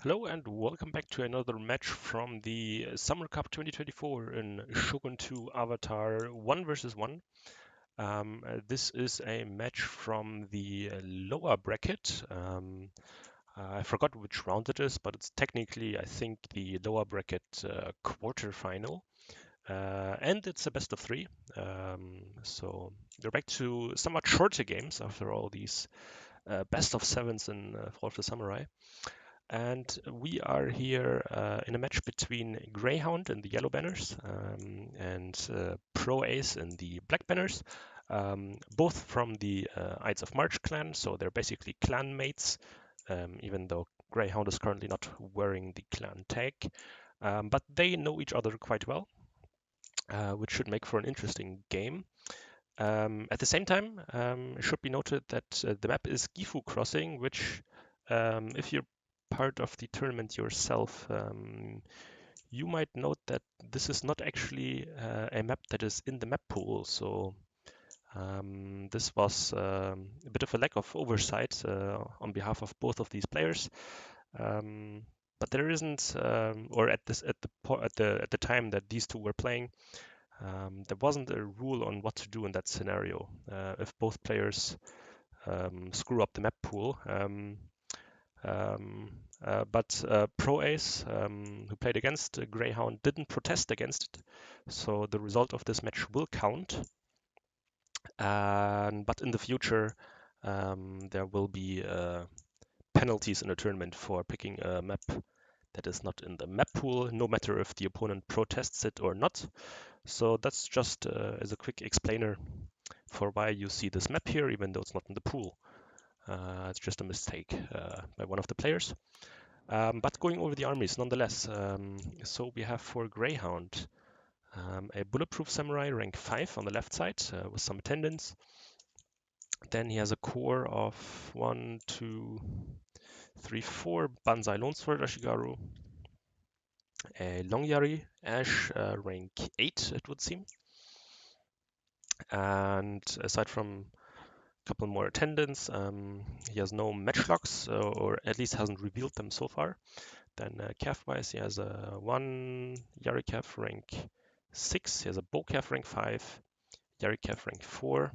Hello and welcome back to another match from the Summer Cup 2024 in Shogun 2 Avatar 1 versus 1. This is a match from the lower bracket. I forgot which round it is, but it's technically, I think, the lower bracket quarterfinal. And it's a best of three. So we're back to somewhat shorter games after all these best of sevens in Fall of the Samurai. And we are here in a match between Greyhound and the yellow banners and Pro Ace and the black banners, both from the Ides of March clan, so they're basically clan mates, even though Greyhound is currently not wearing the clan tag. But they know each other quite well, which should make for an interesting game. At the same time, it should be noted that the map is Gifu Crossing, which, if you're part of the tournament yourself, you might note that this is not actually a map that is in the map pool. So this was a bit of a lack of oversight on behalf of both of these players. But there isn't, or at the time that these two were playing, there wasn't a rule on what to do in that scenario. If both players screw up the map pool. But Pro Ace, who played against Greyhound, didn't protest against it. So the result of this match will count. But in the future, there will be penalties in the tournament for picking a map that is not in the map pool, no matter if the opponent protests it or not. So that's just as a quick explainer for why you see this map here, even though it's not in the pool. It's just a mistake by one of the players. But going over the armies nonetheless. So we have for Greyhound a Bulletproof Samurai rank 5 on the left side with some attendants. Then he has a core of 1, 2, 3, 4 Banzai Lonesword Ashigaru. A Longyari Ash rank 8, it would seem. And aside from a couple more attendants, he has no matchlocks, or at least hasn't revealed them so far. Then calf-wise, he has a 1 Yari calf rank 6, he has a bow calf rank 5, Yari calf rank 4,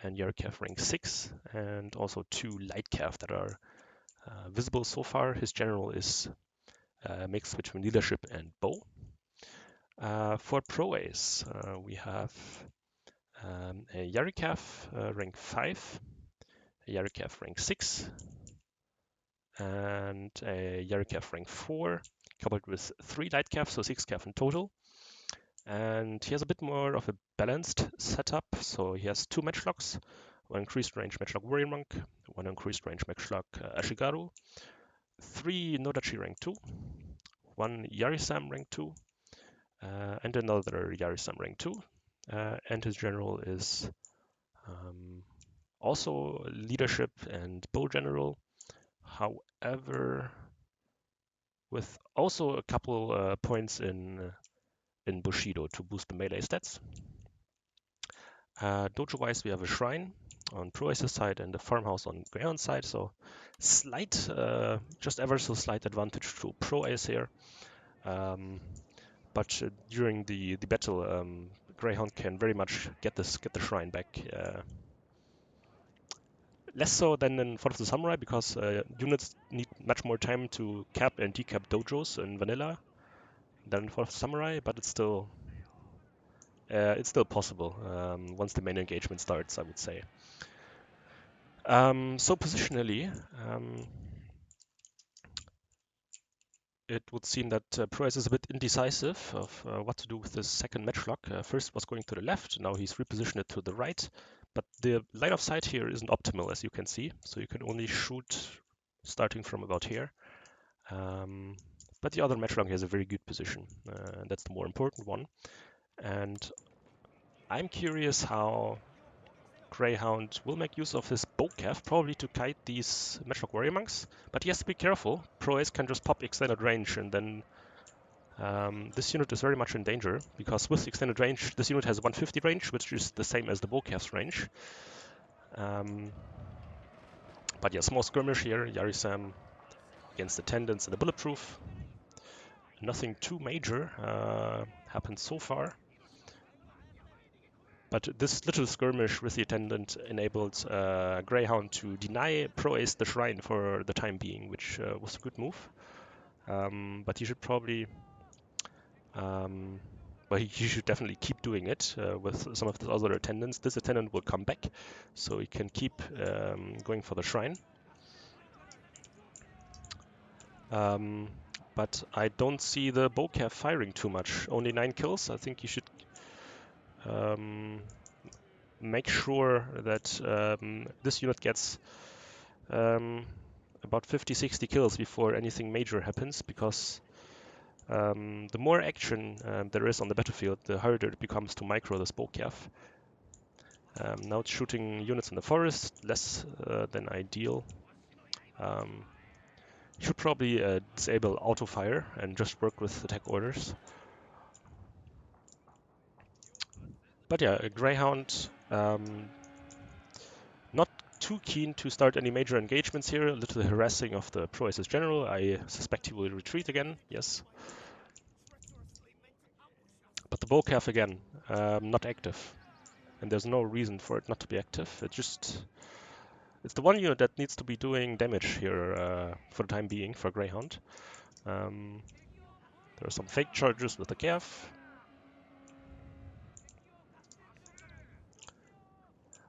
and Yari calf rank 6, and also 2 light calf that are visible so far. His general is a mix between leadership and bow. For Pro Ace, we have a Yari calf rank 5, a Yari calf rank 6, and a Yari calf rank 4, coupled with 3 light calf, so 6 calf in total. And he has a bit more of a balanced setup, so he has 2 matchlocks, 1 increased range matchlock Warrior Monk, 1 increased range matchlock Ashigaru, 3 Nodachi rank 2, 1 Yarisam rank 2, and another Yarisam rank 2. And his general is also leadership and bow general, however, with also a couple points in Bushido to boost the melee stats. Dojo-wise, we have a shrine on Pro Ace's side and a farmhouse on Greyhound's side, so slight, just ever so slight advantage to Pro Ace here. But during the battle, Greyhound can very much get the shrine back. Less so than in Fall of the Samurai, because units need much more time to cap and decap dojos in vanilla than in Fall of the Samurai, but it's still possible once the main engagement starts, I would say. So positionally, it would seem that Pro Ace is a bit indecisive of what to do with this second matchlock. First was going to the left, now he's repositioned it to the right, but the line of sight here isn't optimal, as you can see, so you can only shoot starting from about here. But the other matchlock has a very good position, and that's the more important one. And I'm curious how Greyhound will make use of his bow calf, probably to kite these matchlock warrior monks, but he has to be careful. Pro Ace can just pop extended range, and then this unit is very much in danger, because with extended range, this unit has 150 range, which is the same as the bow calf's range. But yeah, small skirmish here. Yarisam against attendants and the bulletproof. Nothing too major happened so far. But this little skirmish with the attendant enabled Greyhound to deny Pro Ace the shrine for the time being, which was a good move. But he should probably, well, he should definitely keep doing it with some of the other attendants. This attendant will come back, so he can keep going for the shrine. But I don't see the Bocaf firing too much. Only 9 kills. I think he should make sure that this unit gets about 50-60 kills before anything major happens, because the more action there is on the battlefield, the harder it becomes to micro this Bocaf. Now it's shooting units in the forest, less than ideal. Should probably disable auto fire and just work with attack orders. But yeah, a Greyhound, not too keen to start any major engagements here. A little harassing of the Pro Aces general. I suspect he will retreat again, yes. But the Bocaf again, not active. And there's no reason for it not to be active. It's the one unit that needs to be doing damage here for the time being for Greyhound. There are some fake charges with the Cav.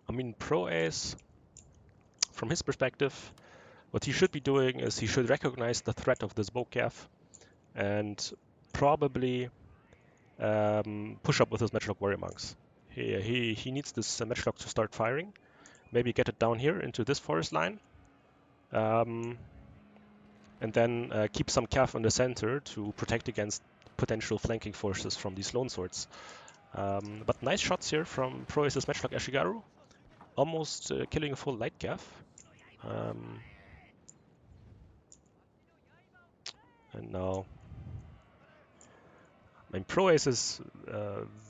I mean, Pro Ace, from his perspective, what he should be doing is he should recognize the threat of this Bocaf and probably push up with his Matchlock Warrior Monks. He needs this Matchlock to start firing. Maybe get it down here into this forest line. And then keep some Cav in the center to protect against potential flanking forces from these lone swords. But nice shots here from Pro Ace's Matchlock Ashigaru. Almost killing a full light Cav. And now, I mean, Pro Ace is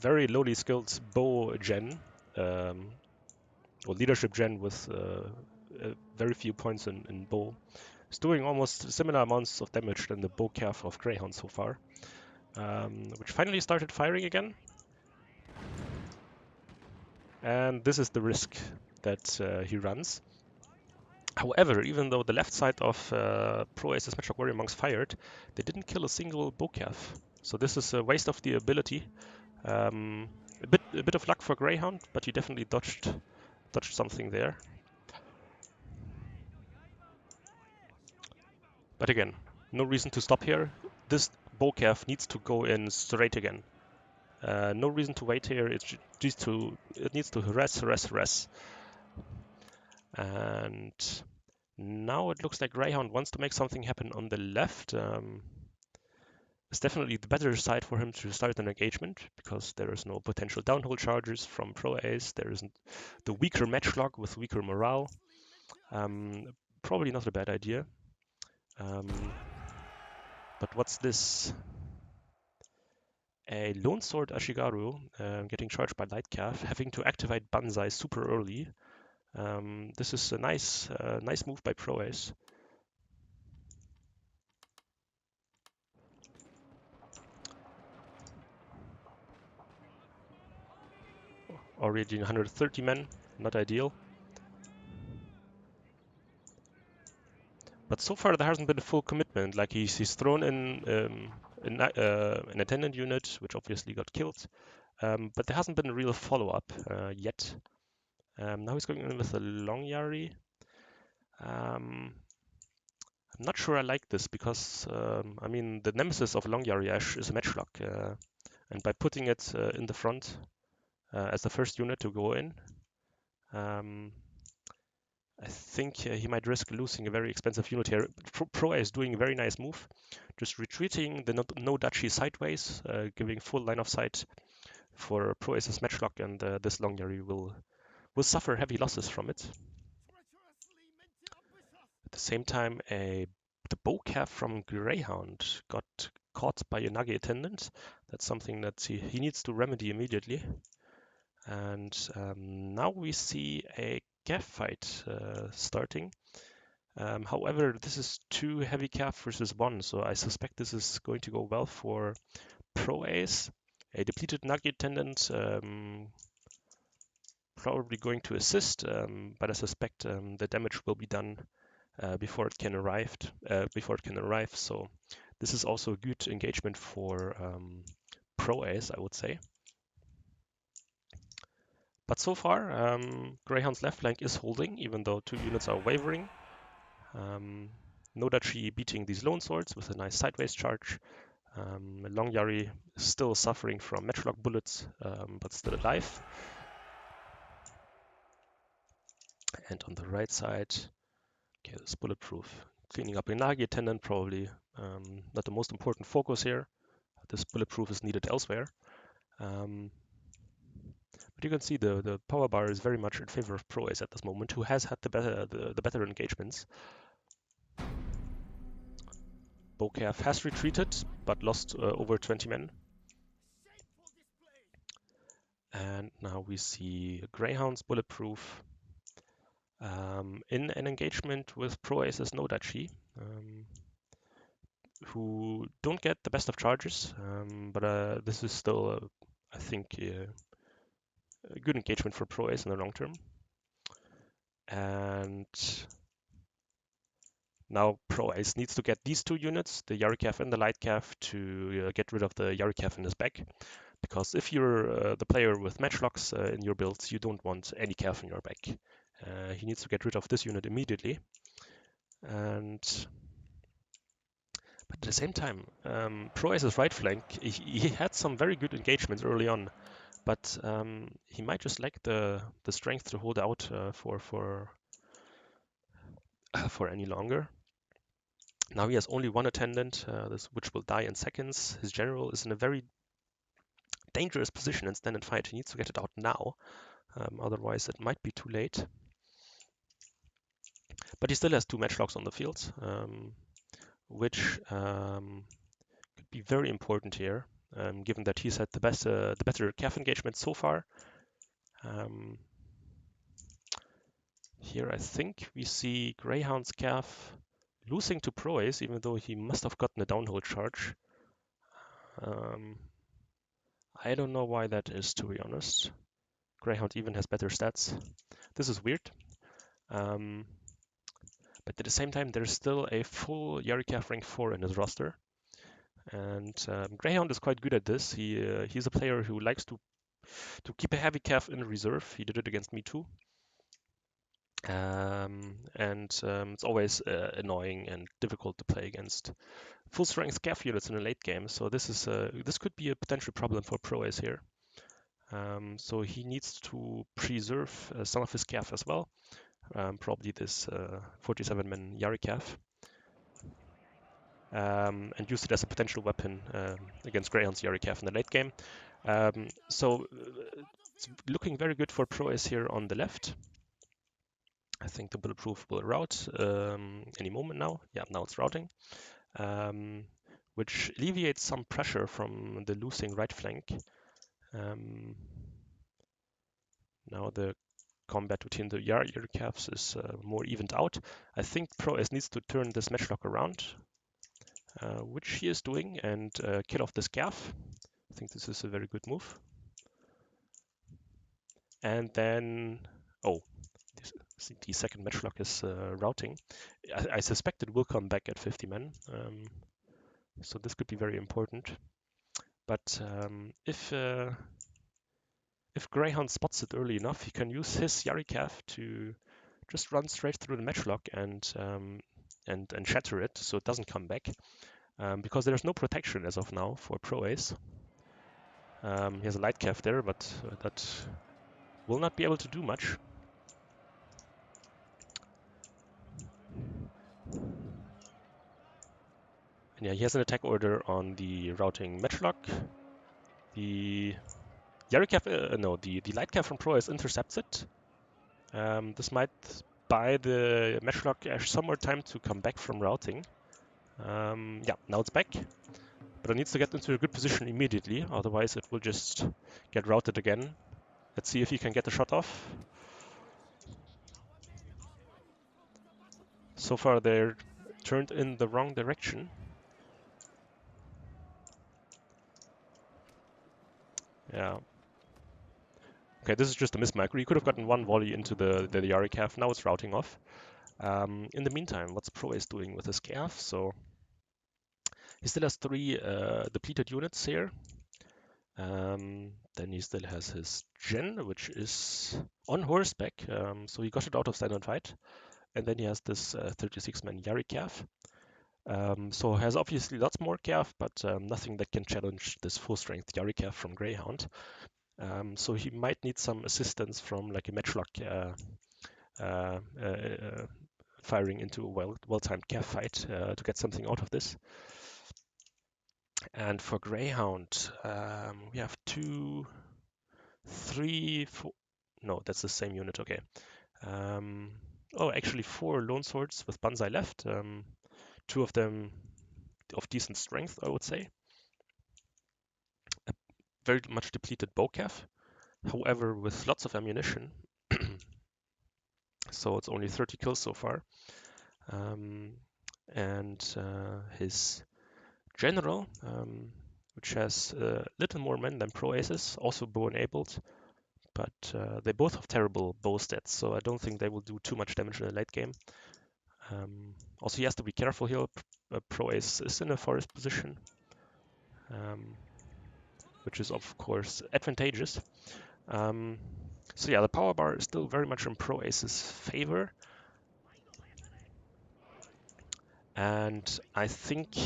very lowly skilled bow gen, or leadership gen with very few points in bow. It's doing almost similar amounts of damage than the Bocaf of Greyhound so far, which finally started firing again. And this is the risk that he runs. However, even though the left side of Pro Ace's Matchlock Warrior Monks fired, they didn't kill a single Bocaf. So this is a waste of the ability. A bit of luck for Greyhound, but he definitely dodged something there. But again, no reason to stop here. This Bocaf needs to go in straight again. No reason to wait here. It needs to harass. And now it looks like Greyhound wants to make something happen on the left. It's definitely the better side for him to start an engagement, because there is no potential downhole charges from Pro Ace. There isn't the weaker Matchlock with weaker morale. Probably not a bad idea. But what's this? A Lone Sword Ashigaru getting charged by Light Cav, having to activate Banzai super early. This is a nice move by Pro Ace. Already 130 men, not ideal. But so far there hasn't been a full commitment. Like he's thrown in an attendant unit, which obviously got killed. But there hasn't been a real follow-up yet. Now he's going in with a Long Yari. I'm not sure I like this, because I mean, the nemesis of Long Yari Ash is a Matchlock, and by putting it in the front as the first unit to go in, I think he might risk losing a very expensive unit here. Pro is doing a very nice move, just retreating the no duchy sideways, giving full line of sight for Pro Ace's Matchlock, and this Long Yari will suffer heavy losses from it. At the same time, the Bocaf from Greyhound got caught by a Nagi attendant. That's something that he needs to remedy immediately. And now we see a Gav fight starting. However, this is 2 heavy calf versus 1, so I suspect this is going to go well for Pro Ace. A depleted Nugget Attendant probably going to assist, but I suspect the damage will be done before it can arrive. So this is also a good engagement for Pro Ace, I would say. But so far, Greyhound's left flank is holding, even though 2 units are wavering. Nodachi beating these lone swords with a nice sideways charge. Long Yari still suffering from matchlock bullets, but still alive. And on the right side, okay, it's bulletproof. Cleaning up Inagi Attendant, probably not the most important focus here. This bulletproof is needed elsewhere. But you can see the power bar is very much in favor of Pro Ace at this moment, who has had the better engagements. Bocaf has retreated, but lost over 20 men. And now we see Greyhound's bulletproof in an engagement with Pro Ace's Nodachi, who don't get the best of charges, but this is still, I think, a good engagement for Pro Ace in the long term. And now Pro Ace needs to get these 2 units, the Yarikav and the Lightcav, to get rid of the Yarikav in his back. Because if you're the player with matchlocks in your builds, you don't want any Cav in your back. He needs to get rid of this unit immediately. But at the same time, Pro Ace's right flank, he had some very good engagements early on, but he might just lack the strength to hold out for any longer. Now he has only 1 attendant, which will die in seconds. His general is in a very dangerous position in stand and fight. He needs to get it out now, otherwise it might be too late. But he still has 2 matchlocks on the field, which could be very important here, given that he's had the better Cav engagement so far. Here I think we see Greyhound's Cav losing to Pro Ace, even though he must have gotten a downhold charge. I don't know why that is, to be honest. Greyhound even has better stats. This is weird. But at the same time, there's still a full Yarikav rank 4 in his roster. And Greyhound is quite good at this. He's a player who likes to keep a heavy Cav in reserve. He did it against me too. It's always annoying and difficult to play against full strength Cav units in a late game. So this could be a potential problem for Pro Ace here. So he needs to preserve some of his Cav as well. Probably this 47-man Yarikav. And use it as a potential weapon against Greyhound's Yarikav in the late game. So it's looking very good for Pro Ace here on the left. I think the bulletproof will route any moment now. Yeah, now it's routing, which alleviates some pressure from the losing right flank. Now the combat between the Yarikavs is more evened out. I think Pro Ace needs to turn this matchlock around, which he is doing, and kill off this Cav. I think this is a very good move. And then, the second matchlock is routing. I suspect it will come back at 50 men, so this could be very important. But if Greyhound spots it early enough, he can use his Yarikav to just run straight through the matchlock and shatter it so it doesn't come back. Because there's no protection as of now for Pro Ace. He has a light Cav there, but that will not be able to do much. And yeah, he has an attack order on the routing matchlock. The Yarikav, the light Cav from Pro Ace intercepts it. This might buy the matchlock some more time to come back from routing. Yeah, now it's back. But it needs to get into a good position immediately, otherwise it will just get routed again. Let's see if he can get the shot off. So far they're turned in the wrong direction. Yeah. Okay, this is just a mismicro. You could have gotten one volley into the Yari calf. Now it's routing off. In the meantime, what's Pro Ace doing with his calf? So he still has 3 depleted units here. Then he still has his Gen, which is on horseback. So he got it out of standard fight. And then he has this 36-man Yari calf. So has obviously lots more calf, but nothing that can challenge this full-strength Yari calf from Greyhound. So he might need some assistance from like a matchlock firing into a well-timed calf fight to get something out of this. And for Greyhound, we have 2, 3, 4. No, that's the same unit. Okay. Actually 4 lone swords with Banzai left. 2 of them of decent strength, I would say. A very much depleted bow calf, however, with lots of ammunition. So it's only 30 kills so far. His general, which has a little more men than Pro Aces, also bow enabled, but they both have terrible bow stats, so I don't think they will do too much damage in the late game. Also, he has to be careful here. Pro Ace is in a forest position, which is of course advantageous. So yeah, the power bar is still very much in Pro Ace's favor. And I think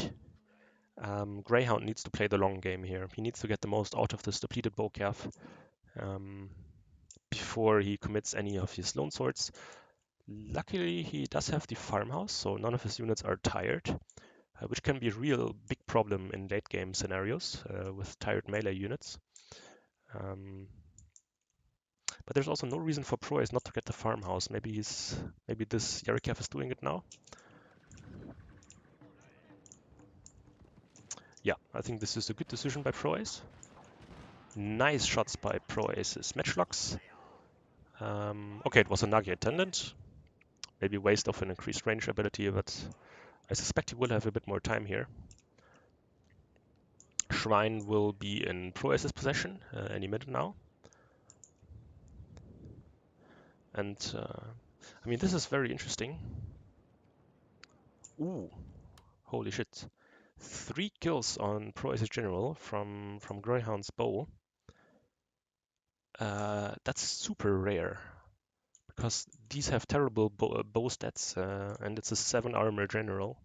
Greyhound needs to play the long game here. He needs to get the most out of this depleted bow calf before he commits any of his lone swords. Luckily, he does have the farmhouse, so none of his units are tired, which can be a real big problem in late game scenarios with tired melee units. But there's also no reason for Pro Ace not to get the farmhouse. Maybe this Yarikav is doing it now. Yeah, I think this is a good decision by Pro Ace. Nice shots by Pro Ace's matchlocks. Okay, it was a Nagi attendant. Maybe waste of an increased range ability, but I suspect he will have a bit more time here. Shrine will be in Pro Ace's possession any minute now. And I mean, this is very interesting. Ooh, holy shit. 3 kills on Pro Ace's general from Greyhound's bow. That's super rare because these have terrible bow stats, and it's a 7 armor general.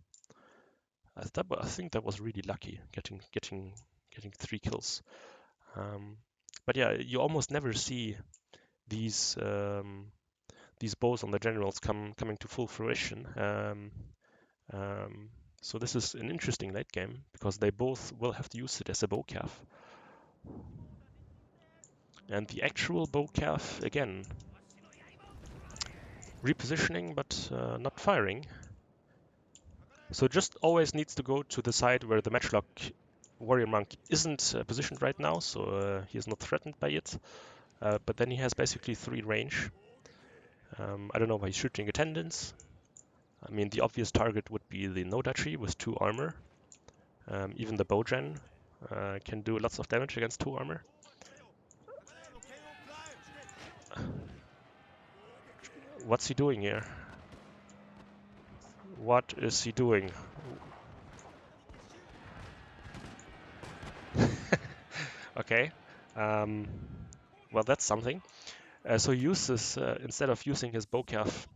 I think that was really lucky getting 3 kills. But yeah, you almost never see these bows on the generals coming to full fruition. So this is an interesting late game because they both will have to use it as a bow calf. And the actual bow calf, again, repositioning but not firing. So it just always needs to go to the side where the matchlock warrior monk isn't positioned right now, so he is not threatened by it. But then he has basically 3 range. I don't know why he's shooting attendants. I mean, the obvious target would be the Nodachi with 2 armor. Even the Bowgen can do lots of damage against 2 armor. What's he doing here? What is he doing? Okay. Well, that's something. So he uses, instead of using his bow calf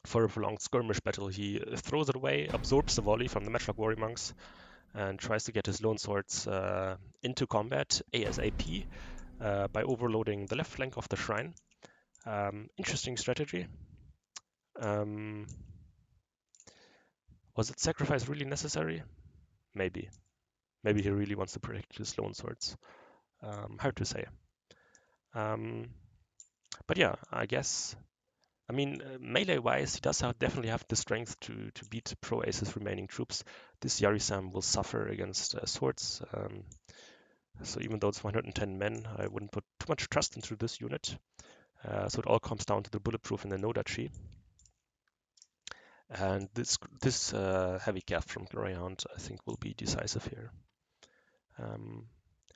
for a prolonged skirmish battle, he throws it away, absorbs the volley from the matchlock warrior monks, and tries to get his lone swords into combat ASAP by overloading the left flank of the shrine. Interesting strategy. Was it sacrifice really necessary? Maybe. Maybe he really wants to protect his lone swords. Hard to say. But yeah, I guess. I mean, melee-wise, he does definitely have the strength to beat Pro Ace's remaining troops. This Yarisam will suffer against swords. So even though it's 110 men, I wouldn't put too much trust into this unit. So it all comes down to the bulletproof and the Nodachi. And this heavy calf from Greyhound, I think, will be decisive here.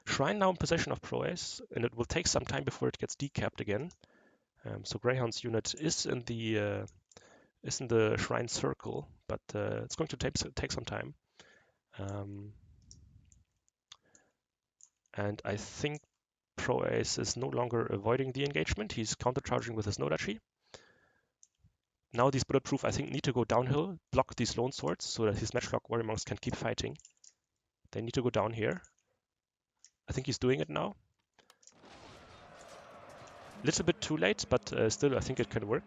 Shrine now in possession of Pro Ace, and it will take some time before it gets decapped again. So Greyhound's unit is in the shrine circle, but it's going to take some time. And I think Pro Ace is no longer avoiding the engagement. He's countercharging with his Nodachi. Now these Bulletproof, I think, need to go downhill, block these Lone Swords so that his Matchlock Warrior Monks can keep fighting. They need to go down here. I think he's doing it now. Little bit too late, but still I think it can work.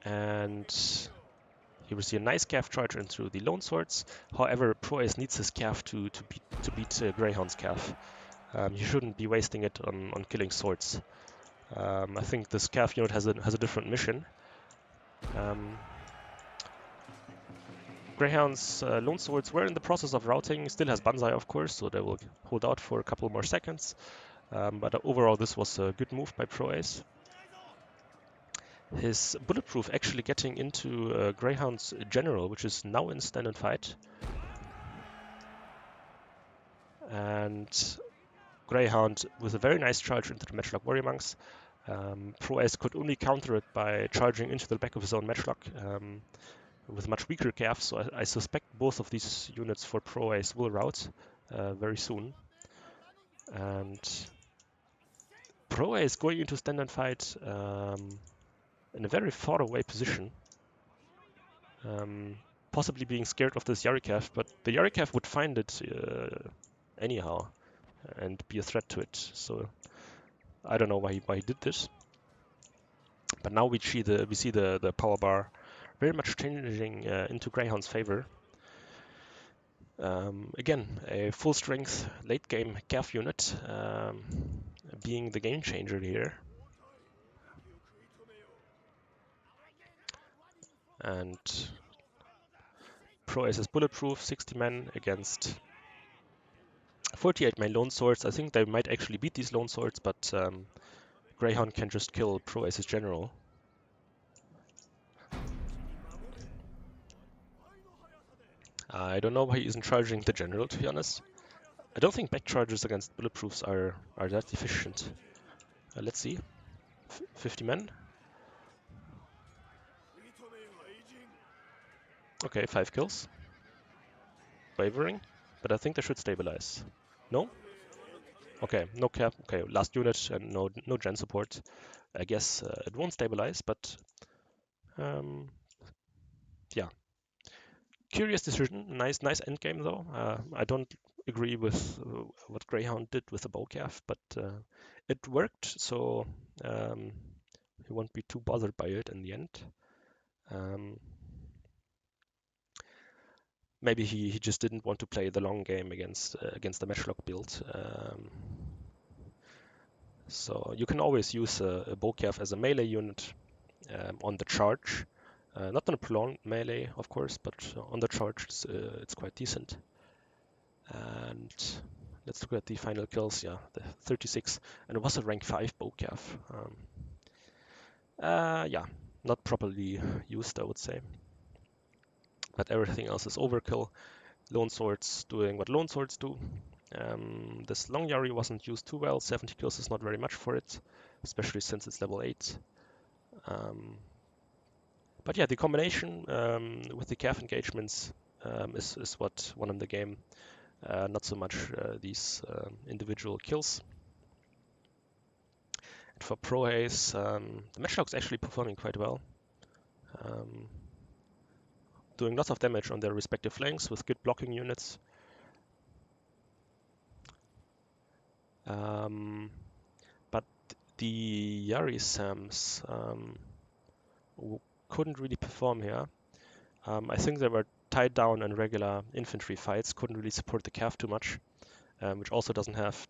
And here we see a nice calf charge into the Lone Swords. However, Pro Ace needs his calf to beat Greyhound's calf. He shouldn't be wasting it on killing swords. I think this calf unit has a different mission. Greyhound's Lone Swords were in the process of routing, still has Banzai of course, so they will hold out for a couple more seconds. But overall this was a good move by Pro Ace. His Bulletproof actually getting into Greyhound's General, which is now in stand and fight. And Greyhound with a very nice charge into the Matchlock Warrior Monks. Pro Ace could only counter it by charging into the back of his own Matchlock with much weaker calves, so I suspect both of these units for Pro Ace will rout very soon. And Pro Ace going into stand and fight in a very far away position. Possibly being scared of this Yarikav, but the Yarikav would find it anyhow and be a threat to it. So I don't know why he did this. But now we see the power bar very much changing into Greyhound's favor. Again, a full strength late game calf unit being the game changer here. And Pro Ace is Bulletproof, 60 men against 48 main Lone Swords. I think they might actually beat these Lone Swords, but Greyhound can just kill Pro Ace's General. I don't know why he isn't charging the General, to be honest. I don't think back charges against Bulletproofs are that efficient. Let's see. 50 men. Okay, 5 kills. Wavering, but I think they should stabilize. No? Okay, no cap. Okay, last unit and no gen support. I guess it won't stabilize, but yeah. Curious decision. Nice endgame though. I don't agree with what Greyhound did with the bow calf, but it worked, so he won't be too bothered by it in the end. Maybe he just didn't want to play the long game against the Matchlock build. So you can always use a Bowcalf as a melee unit on the charge. Not on a prolonged melee, of course, but on the charge it's quite decent. And let's look at the final kills. Yeah, the 36, and it was a rank 5 Bowcalf. Yeah, not properly used, I would say. But everything else is overkill. Lone Swords doing what Lone Swords do. This Long Yari wasn't used too well. 70 kills is not very much for it, especially since it's level 8. But yeah, the combination with the calf engagements is what won him the game. Not so much these individual kills. And for Pro Ace, the Matchlock's actually performing quite well. Doing lots of damage on their respective flanks with good blocking units. But the Yari Sams couldn't really perform here. I think they were tied down in regular infantry fights, couldn't really support the calf too much, which also doesn't have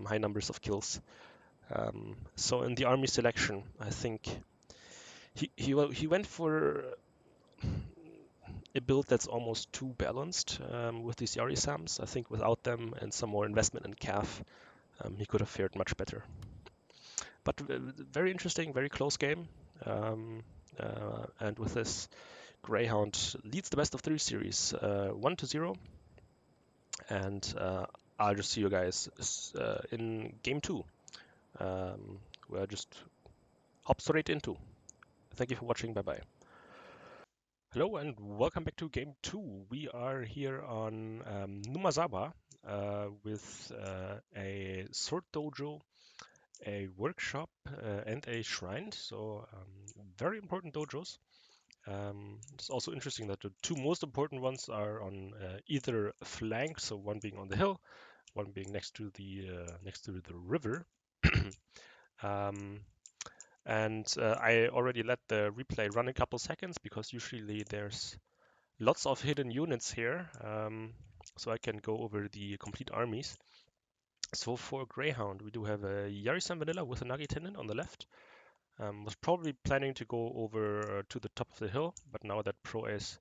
high numbers of kills. So in the army selection, I think he went for a build that's almost too balanced with these Yari Sams. I think without them and some more investment in calf, he could have fared much better. But very interesting, very close game. And with this, Greyhound leads the best of 3 series 1-0. And I'll just see you guys in game 2. Where I just hop straight into. Thank you for watching. Bye bye. Hello and welcome back to game 2. We are here on Numazawa with a sword dojo, a workshop, and a shrine. So very important dojos. It's also interesting that the 2 most important ones are on either flank, so one being on the hill, one being next to the river. And I already let the replay run a couple seconds because usually there's lots of hidden units here, so I can go over the complete armies. So for Greyhound, we do have a Yarisan Vanilla with a Nagi Tendon on the left. Was probably planning to go over to the top of the hill, but now that Pro Ace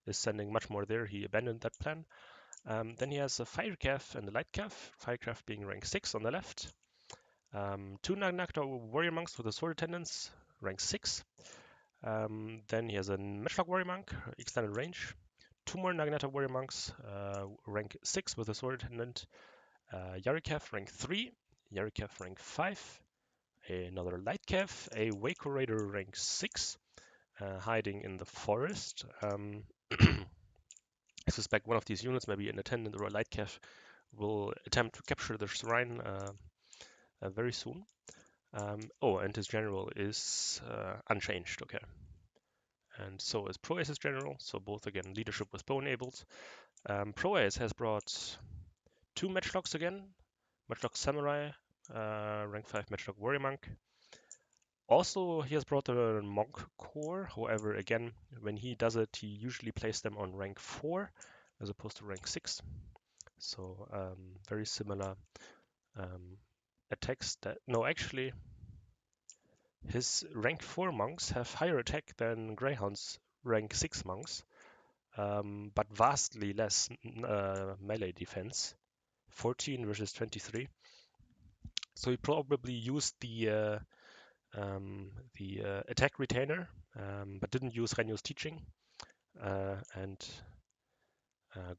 is sending much more there, he abandoned that plan. Then he has a Firecalf and a Lightcalf, Firecalf being rank 6 on the left. 2 Nagnakta Warrior Monks with a Sword Attendants, rank 6. Then he has a Matchlock Warrior Monk, extended range. 2 more Naginata Warrior Monks, rank 6 with a Sword Attendant. Yarikav, rank 3. Yarikav, rank 5. Another Lightcav, a Waco Raider, rank 6, hiding in the forest. I suspect one of these units, maybe an attendant or a Lightcav, will attempt to capture the shrine very soon. Oh, and his general is unchanged, okay. And so is Pro Ace's general, so both again leadership with bow enabled. Pro Ace has brought 2 Matchlocks again. Matchlock Samurai, rank 5 Matchlock Warrior Monk. Also, he has brought a Monk Core, however, again, when he does it, he usually plays them on rank 4 as opposed to rank 6. So, very similar attacks that... No, actually, his rank 4 monks have higher attack than Greyhound's rank 6 monks, but vastly less melee defense, 14 versus 23. So he probably used the attack retainer, but didn't use Renyo's teaching. And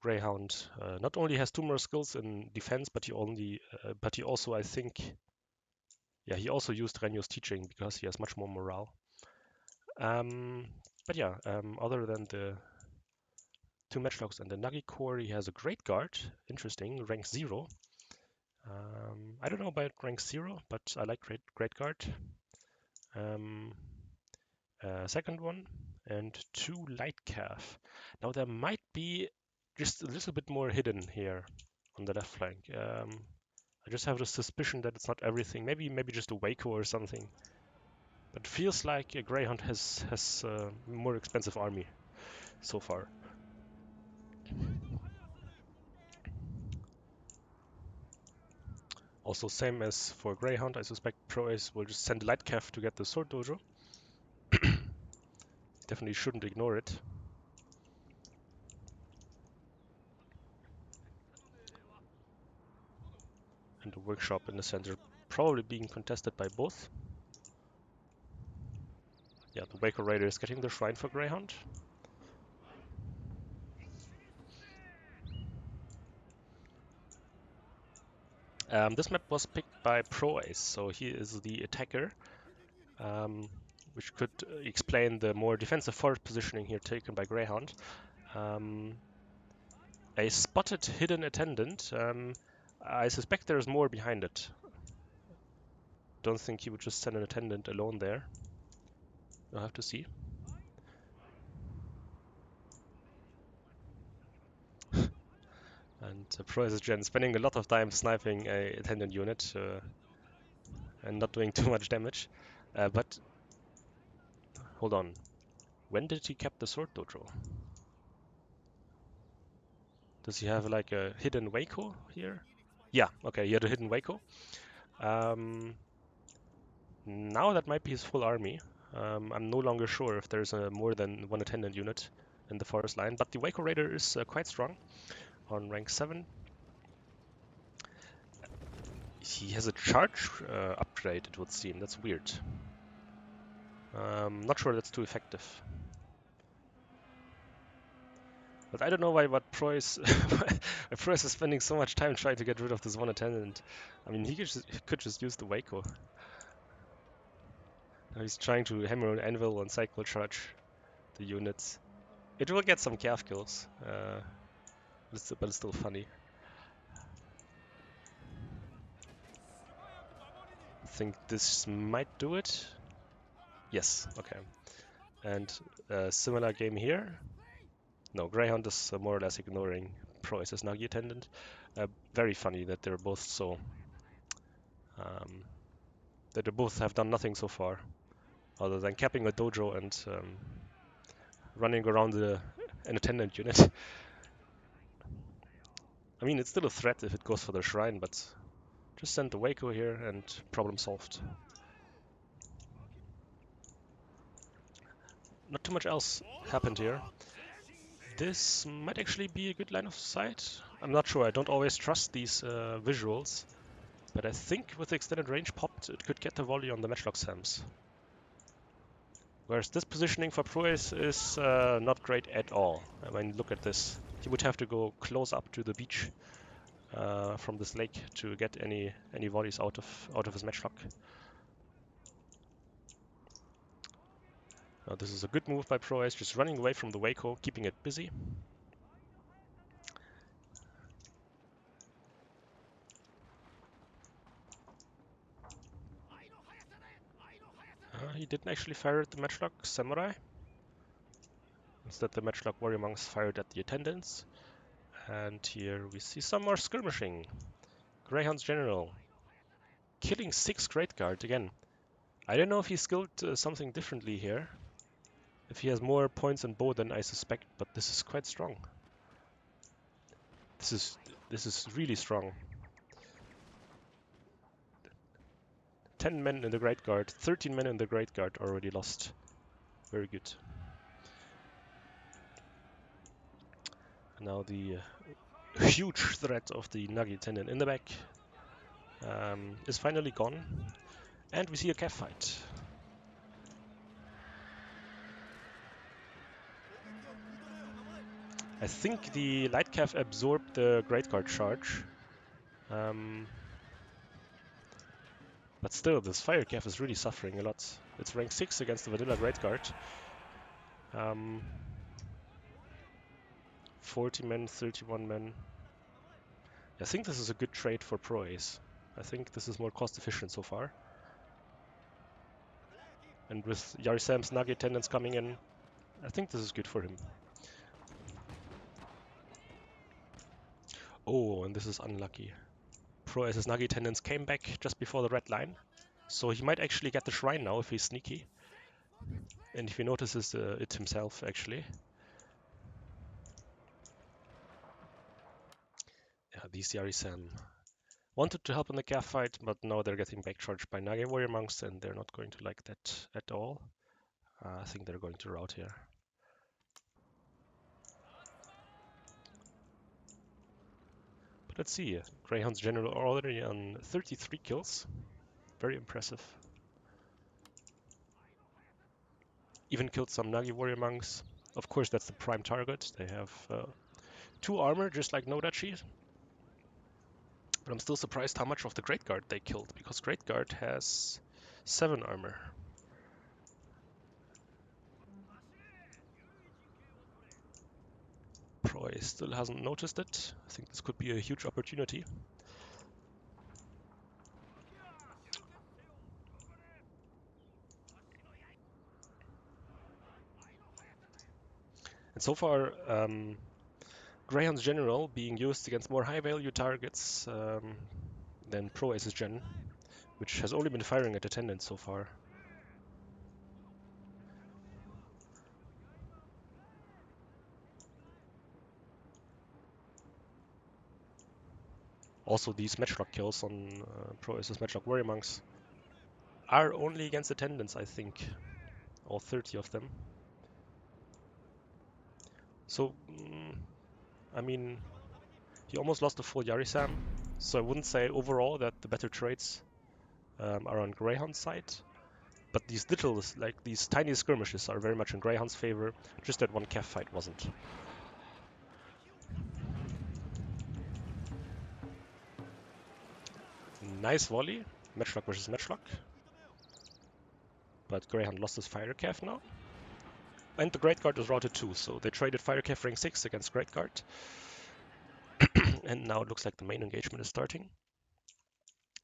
Greyhound not only has 2 more skills in defense, but he also, I think, yeah, he also used Renyo's teaching because he has much more morale. But yeah, other than the 2 Matchlocks and the Nagi Core, he has a Great Guard. Interesting, rank 0. I don't know about rank 0, but I like Great Guard. Second one, and 2 Lightcalf. Now there might be just a little bit more hidden here on the left flank. I just have the suspicion that it's not everything. Maybe just a Waco or something. But it feels like a Greyhound has a more expensive army so far. Also, same as for Greyhound, I suspect Pro Ace will just send a Lightcalf to get the Sword Dojo. Definitely shouldn't ignore it. And the workshop in the center probably being contested by both. Yeah, the Waco Raider is getting the shrine for Greyhound. This map was picked by Pro Ace, so he is the attacker, which could explain the more defensive forward positioning here taken by Greyhound. A spotted hidden attendant. I suspect there's more behind it. Don't think he would just send an attendant alone there. We'll have to see. And Pro Ace Gen spending a lot of time sniping a attendant unit and not doing too much damage. But hold on. When did he cap the Sword Dojo? Does he have like a hidden Waco here? Yeah, okay, he had a hidden Waco. Now that might be his full army. I'm no longer sure if there's more than 1 attendant unit in the forest line, but the Waco Raider is quite strong on rank 7. He has a charge upgrade, it would seem. That's weird. Not sure that's too effective. But I don't know why Preuss Preuss is spending so much time trying to get rid of this one attendant. I mean, he could just use the Waco. Now he's trying to hammer an anvil and cycle charge the units. It will get some calf kills, but it's still funny. I think this might do it. Yes, okay. And a similar game here. No, Greyhound is more or less ignoring Preuss's Nagi attendant. Very funny that they're both so... that they both have done nothing so far, other than capping a dojo and running around an attendant unit. I mean, it's still a threat if it goes for the shrine, but just send the Waco here and problem solved. Not too much else happened here. This might actually be a good line of sight. I'm not sure, I don't always trust these visuals, but I think with the extended range popped, it could get the volley on the matchlock Sams. Whereas this positioning for Preuss is not great at all. I mean, look at this. He would have to go close up to the beach from this lake to get any volleys out of his matchlock. Now this is a good move by Preuss, just running away from the Waco, keeping it busy. He didn't actually fire at the matchlock Samurai. Instead, the matchlock warrior monks fired at the attendants. And here we see some more skirmishing. Greyhound's general killing 6 Great Guard again. I don't know if he skilled something differently here. If he has more points in bow than I suspect, but this is quite strong. This is really strong. 10 men in the Great Guard, 13 men in the Great Guard already lost. Very good. Now the huge threat of the Nagi attendant in the back is finally gone. And we see a calf fight. I think the light calf absorbed the Great Guard charge. But still, this fire calf is really suffering a lot. It's rank 6 against the vanilla Great Guard. 40 men, 31 men. I think this is a good trade for Preuss. I think this is more cost efficient so far. And with Yarisam's Nagi attendants coming in, I think this is good for him. Oh, and this is unlucky. Preuss's Nagi attendants came back just before the red line. So he might actually get the shrine now if he's sneaky. And if he notices it himself, actually. Yeah, these Yarisam wanted to help in the calf fight, but now they're getting backcharged by Nagi warrior monks, and they're not going to like that at all. I think they're going to rout here. But let's see. Greyhound's general already on 33 kills. Very impressive. Even killed some Nagi warrior monks. Of course, that's the prime target. They have 2 armor, just like Nodachi. But I'm still surprised how much of the Great Guard they killed, because Great Guard has 7 armor. Preuss still hasn't noticed it. I think this could be a huge opportunity. And so far, Greyhound's General being used against more high-value targets than Preuss's Gen, which has only been firing at attendants so far. Also, these matchlock kills on Preuss's matchlock warrior monks are only against attendants, I think. All 30 of them. So, I mean, he almost lost a full Yarisam. So I wouldn't say overall that the better traits are on Greyhound's side, but these little, like these tiny skirmishes are very much in Greyhound's favor, just that one calf fight wasn't. Nice volley, matchlock versus matchlock, but Greyhound lost his fire calf now. And the Great Guard is routed too, so they traded fire calf rank 6 against Great Guard. And now it looks like the main engagement is starting.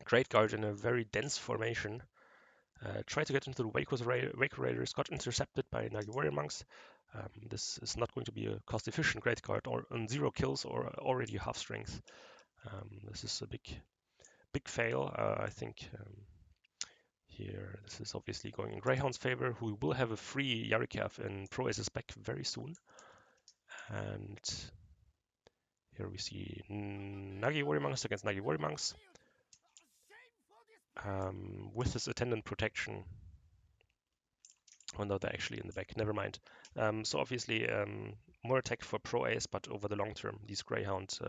Great Guard in a very dense formation tried to get into the Waco Raiders, got intercepted by Nagi Warrior Monks. This is not going to be a cost-efficient Great Guard or on 0 kills or already half strength. This is a big fail. I think here this is obviously going in Greyhound's favor, who will have a free Yarikav in Pro Aces back very soon. And here we see Nagi Warrior Monks against Nagi Warrior Monks. With his attendant protection. Oh no, they're actually in the back. Never mind. So obviously more attack for Pro Ace, but over the long term, these Greyhounds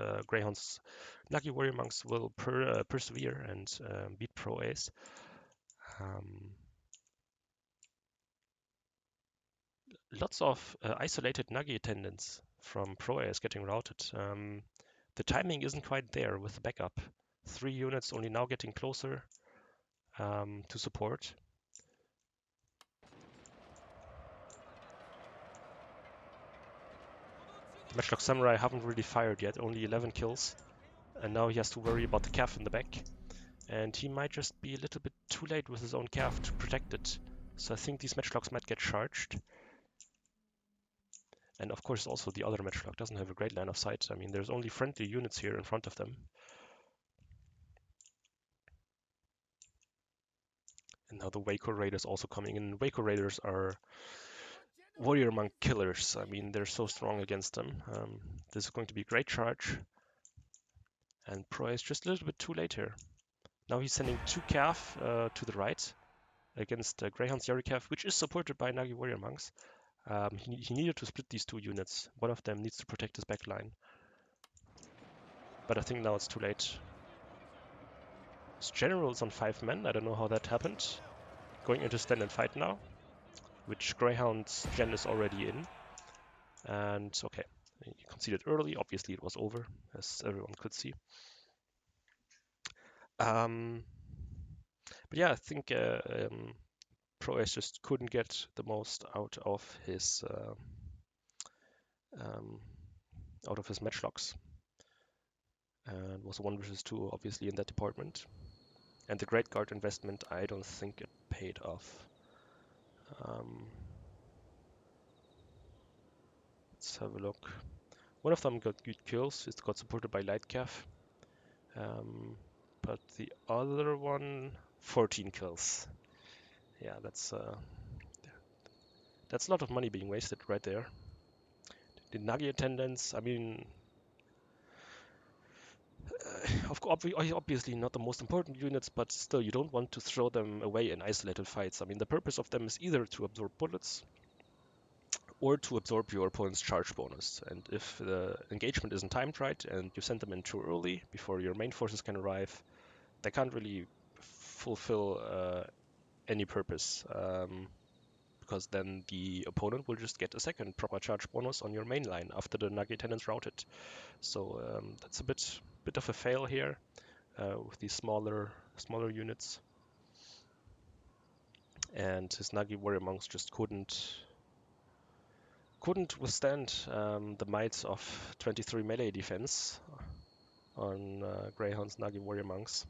Nagi Warrior Monks will persevere and beat Pro Ace. Lots of isolated Nagi attendants from Pro Ace getting routed. The timing isn't quite there with the backup. 3 units only now getting closer to support. The Matchlock Samurai haven't really fired yet, only 11 kills. And now he has to worry about the calf in the back. And he might just be a little bit too late with his own calf to protect it. So I think these matchlocks might get charged. And of course also the other matchlock doesn't have a great line of sight. I mean, there's only friendly units here in front of them. And now the Waco Raiders also coming in. Waco Raiders are warrior monk killers. I mean, they're so strong against them. This is going to be a great charge. And Pro is just a little bit too late here. Now he's sending 2 calf to the right against Greyhound's Yarikav, which is supported by Nagi Warrior Monks. He needed to split these 2 units. One of them needs to protect his backline. But I think now it's too late. His general is on 5 men. I don't know how that happened. Going into stand and fight now, which Greyhound's gen is already in. And okay, he conceded early. Obviously it was over, as everyone could see. But yeah, I think Pro Ace just couldn't get the most out of his matchlocks. And was 1 versus 2 obviously in that department. And the Great Guard investment, I don't think it paid off. Let's have a look. One of them got good kills. It got supported by Lightcav. But the other one, 14 kills. Yeah, that's a lot of money being wasted right there. The Nagi attendance, I mean, obviously not the most important units, but still you don't want to throw them away in isolated fights. I mean, the purpose of them is either to absorb bullets or to absorb your opponent's charge bonus. And if the engagement isn't timed right and you send them in too early before your main forces can arrive, they can't really fulfill any purpose. Because then the opponent will just get a second proper charge bonus on your main line after the Nagi attendants routed. So that's a bit of a fail here with these smaller units. And his Nagi warrior monks just couldn't withstand the might of 23 melee defense on Greyhound's Nagi warrior monks.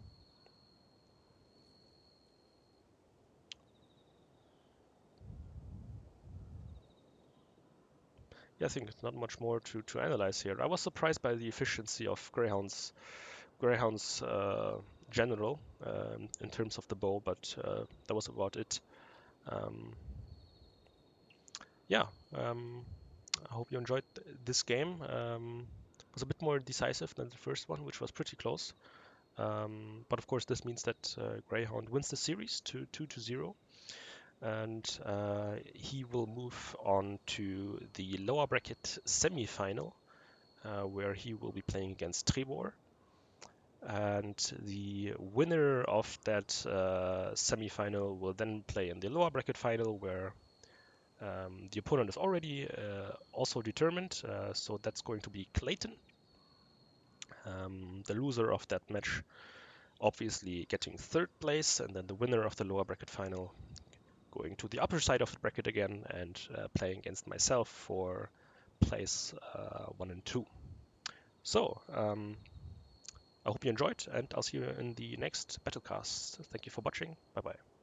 Yeah, I think it's not much more to analyze here. I was surprised by the efficiency of Greyhound's general in terms of the bow, but that was about it. Yeah, I hope you enjoyed this game. It was a bit more decisive than the first one, which was pretty close. But of course, this means that Greyhound wins the series 2-0. And he will move on to the lower bracket semi-final, where he will be playing against Trebor. And the winner of that semi-final will then play in the lower bracket final, where the opponent is already also determined. So that's going to be Clayton. The loser of that match obviously getting third place, and then the winner of the lower bracket final going to the upper side of the bracket again and playing against myself for place 1 and 2. So, I hope you enjoyed, and I'll see you in the next Battlecast. Thank you for watching. Bye bye.